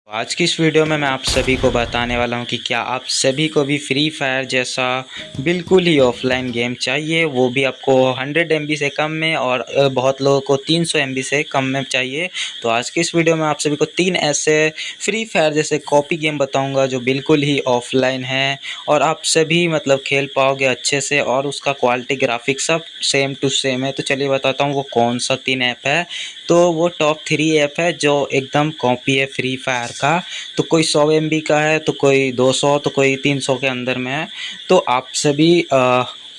आज की इस वीडियो में मैं आप सभी को बताने वाला हूं कि क्या आप सभी को भी फ्री फायर जैसा बिल्कुल ही ऑफलाइन गेम चाहिए, वो भी आपको 100 MB से कम में, और बहुत लोगों को 300 MB से कम में चाहिए। तो आज की इस वीडियो में आप सभी को 3 ऐसे फ्री फायर जैसे कॉपी गेम बताऊंगा जो बिल्कुल ही ऑफलाइन है और आप सभी मतलब खेल पाओगे अच्छे से, और उसका क्वालिटी ग्राफिक्स सब सेम टू सेम है। तो चलिए बताता हूँ वो कौन सा 3 ऐप है। तो वो टॉप 3 ऐप है जो एकदम कॉपी है फ्री फायर का। तो कोई 100 MB का है, तो कोई 200, तो कोई 300 के अंदर में है। तो आप सभी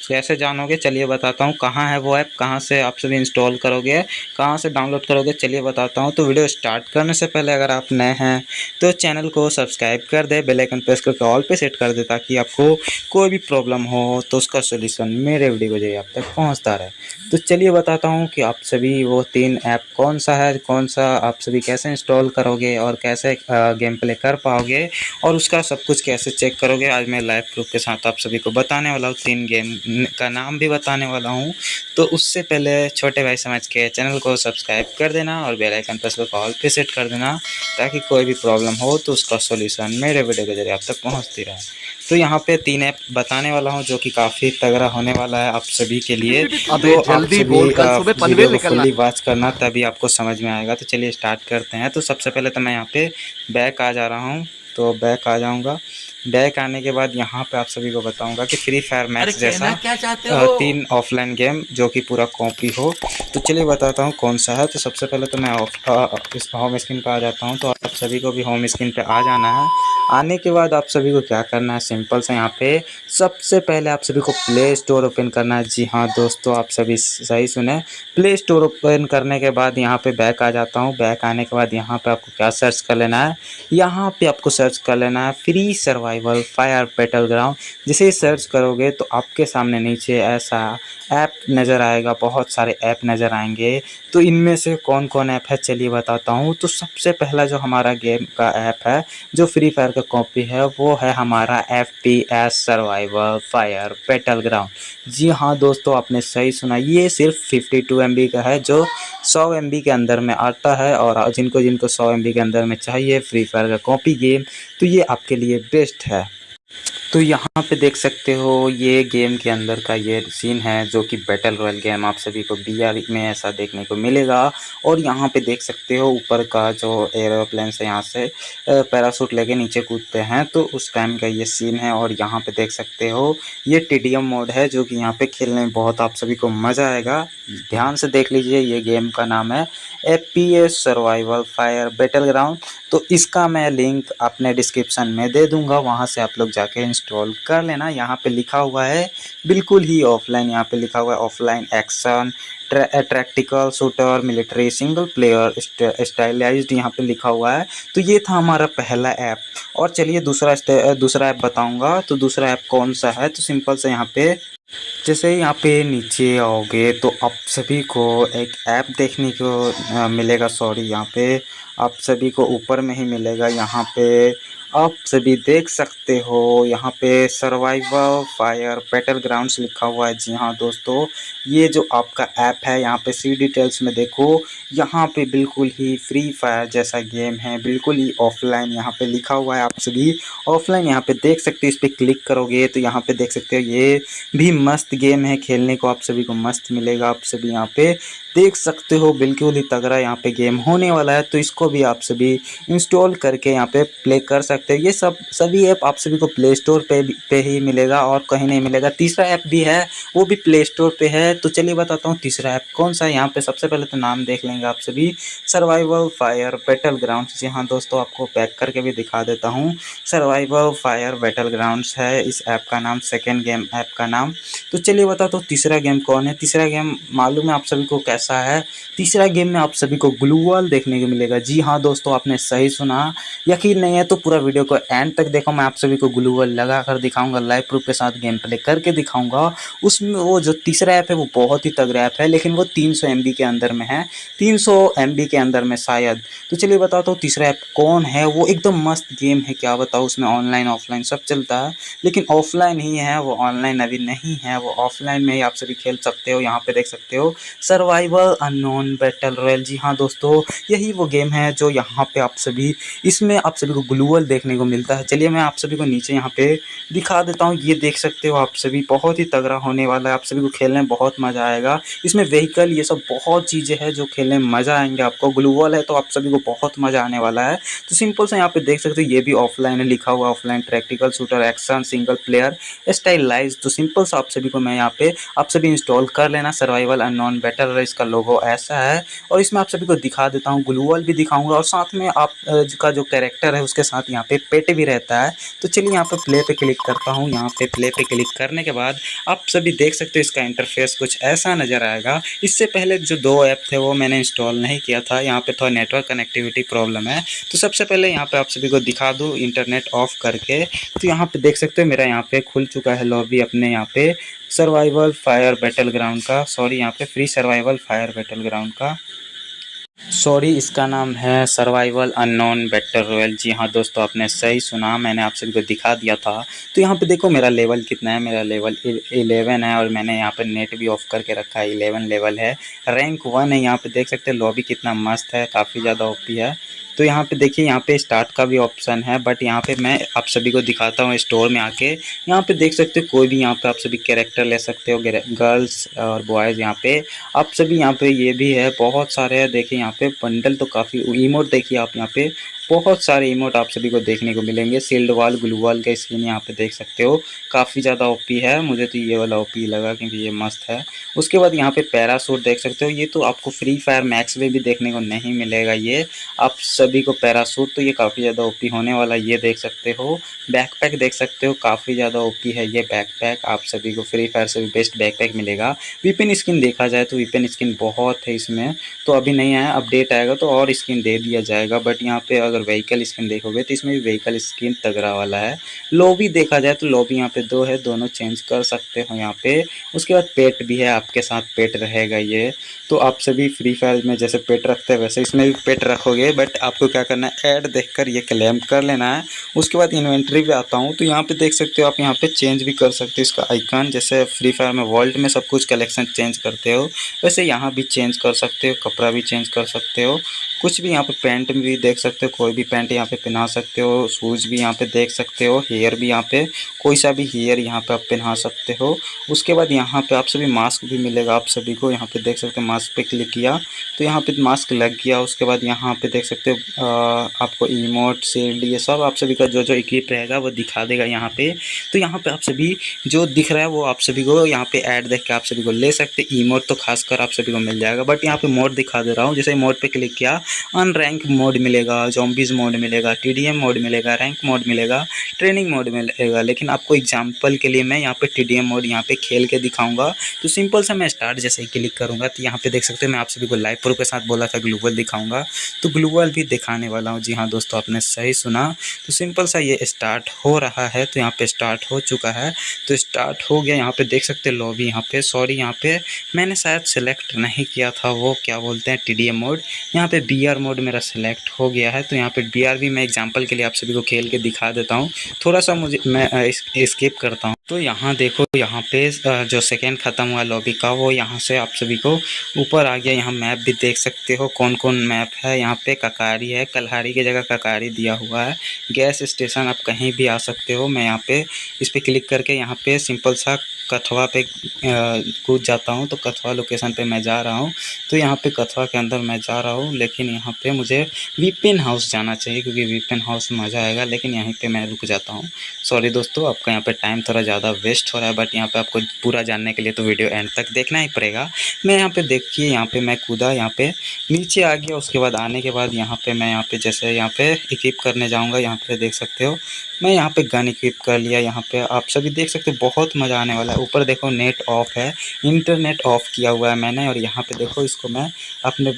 कैसे जानोगे, चलिए बताता हूँ। कहाँ है वो ऐप, कहाँ से आप सभी इंस्टॉल करोगे, कहाँ से डाउनलोड करोगे, चलिए बताता हूँ। तो वीडियो स्टार्ट करने से पहले अगर आप नए हैं तो चैनल को सब्सक्राइब कर दे, बेल आइकन प्रेस करके ऑल पे सेट कर दे, ताकि आपको कोई भी प्रॉब्लम हो तो उसका सोल्यूशन मेरे वीडियो के जरिए आप तक पहुँचता रहे। तो चलिए बताता हूँ कि आप सभी वो 3 ऐप कौन सा है, कौन सा आप सभी कैसे इंस्टॉल करोगे और कैसे गेम प्ले कर पाओगे, और उसका सब कुछ कैसे चेक करोगे। आज मैं लाइव प्रूफ के साथ आप सभी को बताने वाला हूँ, 3 गेम का नाम भी बताने वाला हूँ। तो उससे पहले छोटे भाई समझ के चैनल को सब्सक्राइब कर देना और बेल आइकन प्रेस करके ऑल पे सेट कर देना, ताकि कोई भी प्रॉब्लम हो तो उसका सॉल्यूशन मेरे वीडियो के जरिए आप तक पहुँचती रहे। तो यहाँ पे 3 ऐप बताने वाला हूँ जो कि काफ़ी तगड़ा होने वाला है आप सभी के लिए। अबे तो आप जल्दी सभी बोल, कल सुबह वीडियो पनवेल को निकलना फुल्ली वॉच करना, तभी आपको समझ में आएगा। तो चलिए स्टार्ट करते हैं। तो सबसे पहले तो मैं यहाँ पे बैक आ जा रहा हूँ, तो बैक आ जाऊँगा। बैक आने के बाद यहाँ पे आप सभी को बताऊँगा कि फ्री फायर अरे मैक्स कहना जैसा क्या चाहते हो। 3 ऑफलाइन गेम जो कि पूरा कॉपी हो। तो चलिए बताता हूँ कौन सा है। तो सबसे पहले तो मैं इस होम स्क्रीन पर आ जाता हूँ। तो आप सभी को भी होम स्क्रीन पे आ जाना है। आने के बाद आप सभी को क्या करना है, सिंपल से यहाँ पे सबसे पहले आप सभी को प्ले स्टोर ओपन करना है। जी हाँ दोस्तों, आप सभी सही सुने। प्ले स्टोर ओपन करने के बाद यहाँ पे बैक आ जाता हूँ। बैक आने के बाद यहाँ पे आपको क्या सर्च कर लेना है, यहाँ पे आपको सर्च कर लेना है free survival fire battle ground. जैसे ही सर्च करोगे तो आपके सामने नीचे ऐसा ऐप नज़र आएगा, बहुत सारे ऐप नज़र आएंगे। तो इनमें से कौन कौन ऐप है चलिए बताता हूँ। तो सबसे पहला जो हमारा गेम का ऐप है जो फ्री फायर का कॉपी है, वो है हमारा FPS survival fire battle ground. जी हाँ दोस्तों, आपने सही सुना, ये सिर्फ 52 MB का है जो 100 MB के अंदर में आता है। और जिनको जिनको 100 MB के अंदर में चाहिए फ्री फायर का कॉपी गेम, तो ये आपके लिए बेस्ट है। तो यहाँ पे देख सकते हो ये गेम के अंदर का ये सीन है जो कि बैटल रॉयल गेम आप सभी को BR में ऐसा देखने को मिलेगा। और यहाँ पे देख सकते हो ऊपर का जो एरोप्लेन से यहाँ से पैराशूट लेके नीचे कूदते हैं, तो उस टाइम का ये सीन है। और यहाँ पे देख सकते हो ये TDM मोड है जो कि यहाँ पे खेलने में बहुत आप सभी को मज़ा आएगा। ध्यान से देख लीजिए, ये गेम का नाम है FPS survival fire battle ground. तो इसका मैं लिंक अपने डिस्क्रिप्शन में दे दूंगा, वहां से आप लोग जाके इंस्टॉल कर लेना। यहाँ पे लिखा हुआ है बिल्कुल ही ऑफलाइन, यहाँ पे लिखा हुआ है offline action tactical shooter military single player stylized, यहाँ पे लिखा हुआ है। तो ये था हमारा पहला ऐप। और चलिए दूसरा ऐप बताऊंगा। तो दूसरा ऐप कौन सा है, तो सिंपल से यहाँ पे जैसे यहाँ पे नीचे आओगे तो आप सभी को एक ऐप देखने को मिलेगा। सॉरी, यहाँ पे आप सभी को ऊपर में ही मिलेगा। यहाँ पे आप सभी देख सकते हो, यहाँ पे सर्वाइवल फायर बैटल ग्राउंड्स लिखा हुआ है। जी हाँ दोस्तों, ये जो आपका ऐप है, यहाँ पे सी डिटेल्स में देखो, यहाँ पे बिल्कुल ही फ्री फायर जैसा गेम है, बिल्कुल ही ऑफलाइन यहाँ पे लिखा हुआ है। आप सभी ऑफलाइन यहाँ पे देख सकते हो, इस पर क्लिक करोगे तो यहाँ पे देख सकते हो ये भी मस्त गेम है, खेलने को आप सभी को मस्त मिलेगा। आप सभी यहाँ पे देख सकते हो बिल्कुल ही तगड़ा यहाँ पे गेम होने वाला है। तो इसको भी आप सभी इंस्टॉल करके यहाँ पे प्ले कर सकते हो। ये सभी ऐप आप सभी को प्ले स्टोर पे ही मिलेगा और कहीं नहीं मिलेगा। तीसरा ऐप भी है, वो भी प्ले स्टोर पे है। तो चलिए बताता हूँ तीसरा ऐप कौन सा है। यहाँ पे सबसे पहले तो नाम देख लेंगे आप सभी, सर्वाइवल फायर बैटल ग्राउंड। जी हाँ दोस्तों, आपको पैक करके भी दिखा देता हूँ। सर्वाइवल फायर बैटल ग्राउंड्स है इस ऐप का नाम, सेकेंड गेम ऐप का नाम। तो चलिए बताता हूँ तीसरा गेम कौन है। तीसरा गेम मालूम है आप सभी को कैसा है। तीसरा गेम में आप सभी को ग्लू वॉल देखने को मिलेगा। जी हाँ दोस्तों, आपने सही सुना। यकीन नहीं है तो पूरा वीडियो को एंड तक देखो, मैं आप सभी को ग्लू वॉल लगा कर दिखाऊंगा, लाइव प्रूफ के साथ गेम प्ले करके दिखाऊंगा। उसमें वो जो तीसरा ऐप है वो बहुत ही तगड़ा ऐप है, लेकिन वो 300 MB के अंदर में है, 300 MB के अंदर में शायद। तो चलिए बताता हूँ तीसरा ऐप कौन है। वो एकदम मस्त गेम है, क्या बताऊँ, उसमें ऑनलाइन ऑफलाइन सब चलता है, लेकिन ऑफलाइन ही है वो, ऑनलाइन अभी नहीं है। वो ऑफलाइन में ही आप सभी खेल सकते हो। यहाँ पे देख सकते हो survival survival unknown battle royale. जी हाँ दोस्तों, यही वो गेम है जो यहाँ पे आप सभी, इसमें आप सभी को ग्लूवल देखने को मिलता है। चलिए मैं आप सभी को नीचे यहाँ पे दिखा देता हूँ। ये देख सकते हो आप सभी, बहुत ही तगड़ा होने वाला है, आप सभी को खेलने में बहुत मज़ा आएगा। इसमें व्हीकल ये सब बहुत चीज़ें हैं जो खेलने में मज़ा आएंगे आपको। ग्लूवल है तो आप सभी को बहुत मज़ा आने वाला है। तो सिंपल से यहाँ पे देख सकते हो, ये भी ऑफलाइन है, लिखा हुआ offline practical shooter action single player stylise. तो सिंपल सा आप सभी को मैं यहाँ पे आप सभी इंस्टॉल कर लेना। सर्वाइवल अननोन बैटल, इसका लोगो ऐसा है और इसमें आप सभी को दिखा देता हूँ, ग्लूवल भी दिखाऊंगा और साथ में आप का जो कैरेक्टर है उसके साथ यहाँ पे पेट भी रहता है। तो चलिए यहाँ पे प्ले पे क्लिक करता हूँ। यहाँ पे प्ले पे क्लिक करने के बाद आप सभी देख सकते हो इसका इंटरफेस कुछ ऐसा नज़र आएगा। इससे पहले जो 2 ऐप थे वो मैंने इंस्टॉल नहीं किया था, यहाँ पे थोड़ा नेटवर्क कनेक्टिविटी प्रॉब्लम है। तो सबसे पहले यहाँ पे आप सभी को दिखा दूँ इंटरनेट ऑफ करके। तो यहाँ पे देख सकते हो मेरा यहाँ पे खुल चुका है लॉबी अपने यहाँ पे सर्वाइवल फायर बैटल ग्राउंड का, सॉरी यहाँ पे free survival fire battle ground का, सॉरी इसका नाम है सर्वाइवल अननोन बैटल रॉयल। जी हाँ दोस्तों, आपने सही सुना, मैंने आप सभी को दिखा दिया था। तो यहाँ पे देखो मेरा लेवल कितना है, मेरा लेवल 11 है और मैंने यहाँ पे नेट भी ऑफ करके रखा है। 11 लेवल है, रैंक 1 है। यहाँ पे देख सकते हैं लॉबी कितना मस्त है, काफ़ी ज़्यादा ओपी है। तो यहाँ पे देखिए, यहाँ पे स्टार्ट का भी ऑप्शन है, बट यहाँ पे मैं आप सभी को दिखाता हूँ स्टोर में आके। यहाँ पे देख सकते हो कोई भी यहाँ पे आप सभी कैरेक्टर ले सकते हो, गर्ल्स और बॉयज़। यहाँ पे आप सभी यहाँ पे ये भी है, बहुत सारे हैं। देखिए यहाँ पे बंडल तो काफ़ी, इमोट देखिए आप यहाँ पे बहुत सारे इमोट आप सभी को देखने को मिलेंगे। सील्ड वाल ग्लू वाल का स्किन यहाँ पे देख सकते हो, काफ़ी ज़्यादा ओपी है। मुझे तो ये वाला ओपी लगा क्योंकि ये मस्त है। उसके बाद यहाँ पे पैरासूट देख सकते हो, ये तो आपको फ्री फायर मैक्स में भी देखने को नहीं मिलेगा। ये आप सभी को पैरासूट, तो ये काफ़ी ज़्यादा ओपी होने वाला, ये देख सकते हो। बैकपैक देख सकते हो, काफ़ी ज़्यादा ओपी है ये बैकपैक, आप सभी को फ्री फायर से भी बेस्ट बैकपैक मिलेगा। वीपन स्किन देखा जाए तो वीपन स्किन बहुत है इसमें, तो अभी नहीं आया, अपडेट आएगा तो और स्किन दे दिया जाएगा। बट यहाँ पे अगर व्हीकल स्किन देखोगे तो इसमें भी व्हीकल स्किन तगड़ा वाला है। लॉबी देखा जाए तो लॉबी यहाँ पे 2 है, दोनों चेंज कर सकते हो यहाँ पे। उसके बाद पेट भी है, आपके साथ पेट रहेगा ये। तो आप सभी फ्री फायर में जैसे पेट रखते हैं वैसे इसमें भी पेट रखोगे, बट आपको क्या करना है, ऐड देखकर ये क्लेम कर लेना है। उसके बाद इन्वेंट्री पे आता हूँ, तो यहाँ पे देख सकते हो आप, यहाँ पे चेंज भी कर सकते हो इसका आइकन। जैसे फ्री फायर में वर्ल्ड में सब कुछ कलेक्शन चेंज करते हो, वैसे यहाँ भी चेंज कर सकते हो, कपड़ा भी चेंज कर सकते हो, कुछ भी। यहाँ पे पैंट भी देख सकते हो, कोई भी पैंट यहाँ पे पहना सकते हो। शूज़ भी यहाँ पे देख सकते हो, हेयर भी यहाँ पे कोई सा भी हेयर यहाँ पे आप पहना सकते हो। उसके बाद यहाँ पे आप सभी मास्क भी मिलेगा आप सभी को, यहाँ पे देख सकते हो। मास्क पे क्लिक किया तो यहाँ पे मास्क लग गया। उसके बाद यहाँ पे देख सकते हो आपको इमोट शील्ड ये सब आप सभी का जो जो इक्विप रहेगा वो दिखा देगा यहाँ पे। तो यहाँ पे आप सभी जो दिख रहा है वो आप सभी को यहाँ पे ऐड देख के आप सभी को ले सकते। इमोट तो खासकर आप सभी को मिल जाएगा, बट यहाँ पे मोड दिखा दे रहा हूँ। जैसे मोड पे क्लिक किया, अनरैंक मोड मिलेगा, ज़ॉम्बीज़ मोड मिलेगा, टीडीएम मोड मिलेगा, रैंक मोड मिलेगा, ट्रेनिंग मोड मिलेगा। लेकिन आपको एग्जांपल के लिए मैं यहाँ पे टीडीएम मोड यहाँ पे खेल के दिखाऊंगा। तो सिंपल सा मैं स्टार्ट जैसे ही क्लिक करूँगा तो यहाँ पे देख सकते हो, मैं आप सभी को लाइव प्रो के साथ बोला था ग्लोबल दिखाऊंगा, तो ग्लोबल भी दिखाने वाला हूँ। जी हाँ दोस्तों, आपने सही सुना। तो सिंपल सा ये स्टार्ट हो रहा है, तो यहाँ पे स्टार्ट हो चुका है। तो स्टार्ट हो गया, यहाँ पे देख सकते हो लॉबी। यहाँ पे सॉरी, यहाँ पे मैंने शायद सेलेक्ट नहीं किया था, वो क्या बोलते हैं टीडीएम मोड। यहाँ पे बीआर मोड मेरा सेलेक्ट हो गया है। तो यहाँ पे बीआर भी मैं एग्जांपल के लिए आप सभी को खेल के दिखा देता हूँ। थोड़ा सा मुझे मैं स्किप करता हूँ। तो यहाँ देखो, यहाँ पे जो सेकेंड ख़त्म हुआ लॉबी का वो यहाँ से आप सभी को ऊपर आ गया। यहाँ मैप भी देख सकते हो कौन कौन मैप है। यहाँ पे ककारी है, कल्हारी की जगह ककारी दिया हुआ है। गैस स्टेशन आप कहीं भी आ सकते हो। मैं यहाँ पे इस पर क्लिक करके यहाँ पे सिंपल सा कथवा पे कूद जाता हूँ। तो कथवा लोकेशन पे मैं जा रहा हूँ। तो यहाँ पे कथवा के अंदर मैं जा रहा हूँ, लेकिन यहाँ पे मुझे वीपन हाउस जाना चाहिए क्योंकि वीपन हाउस में मज़ा आएगा। लेकिन यहीं पे मैं रुक जाता हूँ। सॉरी दोस्तों, आपका यहाँ पे टाइम थोड़ा ज़्यादा वेस्ट हो रहा है, बट यहाँ पे आपको पूरा जानने के लिए तो वीडियो एंड तक देखना ही पड़ेगा। मैं यहाँ पे देखिए, यहाँ पे मैं कूदा, यहाँ पे नीचे आ गया। उसके बाद आने के बाद यहाँ पे मैं यहाँ पे जैसे यहाँ पे इक्विप करने जाऊँगा। यहाँ पे देख सकते हो मैं यहाँ पे गन इक्विप कर लिया। यहाँ पे आप सभी देख सकते हो, बहुत मज़ा आने वाला है। ऊपर देखो नेट ऑफ है, इंटरनेट ऑफ किया हुआ है मैंने। और यहाँ पे देखो, इसको मैं अपने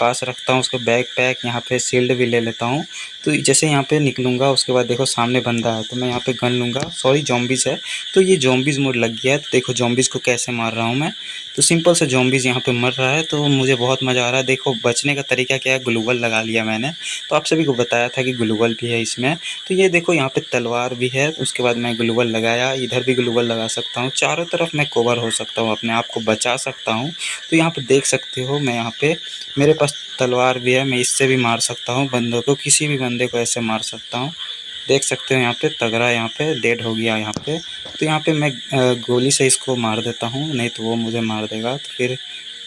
पास रखता हूँ उसका बैग पैक, यहाँ पे शील्ड भी ले लेता हूँ। तो जैसे यहाँ पे निकलूँगा उसके बाद देखो सामने बंदा है, तो मैं यहाँ पे गन लूँगा। सॉरी ज़ॉम्बीज़ है, तो ये ज़ॉम्बीज़ मोड लग गया है। तो देखो ज़ॉम्बीज़ को कैसे मार रहा हूँ मैं। तो सिंपल से ज़ॉम्बीज़ यहाँ पे मर रहा है, तो मुझे बहुत मज़ा आ रहा है। देखो बचने का तरीका क्या है, ग्लूवल लगा लिया मैंने। तो आप सभी को बताया था कि ग्लूवल भी है इसमें। तो ये देखो यहाँ पे तलवार भी है, उसके बाद मैं ग्लूवल लगाया, इधर भी ग्लूवल लगा सकता हूँ, चारों तरफ मैं कवर हो सकता हूँ, अपने आप को बचा सकता हूँ। तो यहाँ पे देख सकते हो मैं यहाँ पे मेरे पास तलवार भी है, मैं इससे भी मार सकता हूँ बंदों को, किसी भी बंदे को ऐसे मार सकता हूँ। देख सकते हो यहाँ पे तगड़ा, यहाँ पे डेड हो गया यहाँ पे। तो यहाँ पे मैं गोली से इसको मार देता हूँ, नहीं तो वो मुझे मार देगा। तो फिर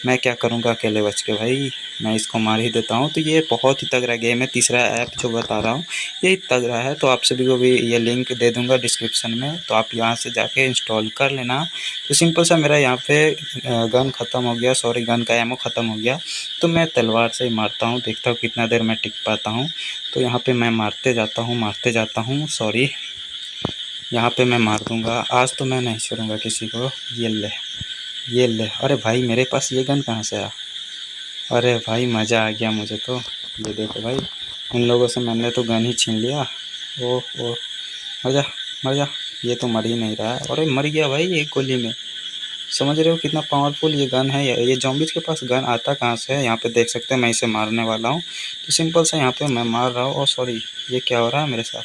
मैं क्या करूँगा अकेले बच के भाई, मैं इसको मार ही देता हूँ। तो ये बहुत ही तगड़ा गेम है, तीसरा ऐप जो बता रहा हूँ यही तगड़ा है। तो आप सभी को भी ये लिंक दे दूँगा डिस्क्रिप्शन में, तो आप यहाँ से जाके इंस्टॉल कर लेना। तो सिंपल सा मेरा यहाँ पे गन ख़त्म हो गया, सॉरी गन का एमो ख़त्म हो गया। तो मैं तलवार से ही मारता हूँ, देखता हूँ कितना देर मैं टिक पाता हूँ। तो यहाँ पे मैं मारते जाता हूँ, सॉरी यहाँ पे मैं मार दूँगा। आज तो मैं नहीं छोड़ूँगा किसी को। ये ले, अरे भाई मेरे पास ये गन कहाँ से आया? अरे भाई मज़ा आ गया मुझे तो। ये देखो भाई, उन लोगों से मैंने तो गन ही छीन लिया। ओह ओह, मर जा मर जा। ये तो मर ही नहीं रहा है, अरे मर गया भाई एक गोली में। समझ रहे हो कितना पावरफुल ये गन है। ये ज़ॉम्बीज़ के पास गन आता कहाँ से है? यहाँ पे देख सकते हैं मैं इसे मारने वाला हूँ। तो सिंपल सा यहाँ पे मैं मार रहा हूँ। ओह सॉरी, ये क्या हो रहा है मेरे साथ?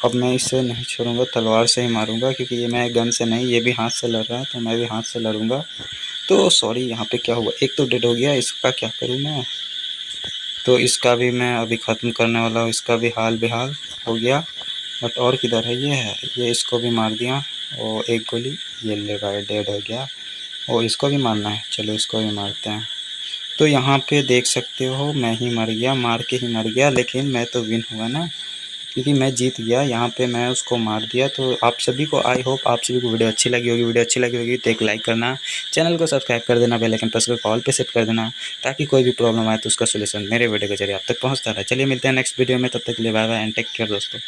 अब मैं इसे नहीं छोड़ूंगा, तलवार से ही मारूंगा, क्योंकि ये मैं गन से नहीं, ये भी हाथ से लड़ रहा है, तो मैं भी हाथ से लड़ूंगा। तो सॉरी यहाँ पे क्या हुआ, एक तो डेड हो गया, इसका क्या करूँ मैं? तो इसका भी मैं अभी ख़त्म करने वाला हूँ, इसका भी हाल बेहाल हो गया। बट और किधर है? ये है, ये इसको भी मार दिया। और एक गोली, ये ले भाई डेड हो गया। और इसको भी मारना है, चलो इसको भी मारते हैं। तो यहाँ पे देख सकते हो मैं ही मर गया, मार के ही मर गया, लेकिन मैं तो विन हुआ ना, क्योंकि मैं जीत गया। यहाँ पे मैं उसको मार दिया। तो आप सभी को, आई होप आप सभी को वीडियो अच्छी लगी होगी। वीडियो अच्छी लगी होगी तो एक लाइक करना, चैनल को सब्सक्राइब कर देना, बेल आइकन प्रेस कर कॉल पे सेट कर देना, ताकि कोई भी प्रॉब्लम आए तो उसका सोल्यूशन मेरे वीडियो के जरिए आप तक पहुँचता रहे। चलिए मिलते हैं नेक्स्ट वीडियो में, तब तक के लिए bye bye and take care दोस्तों।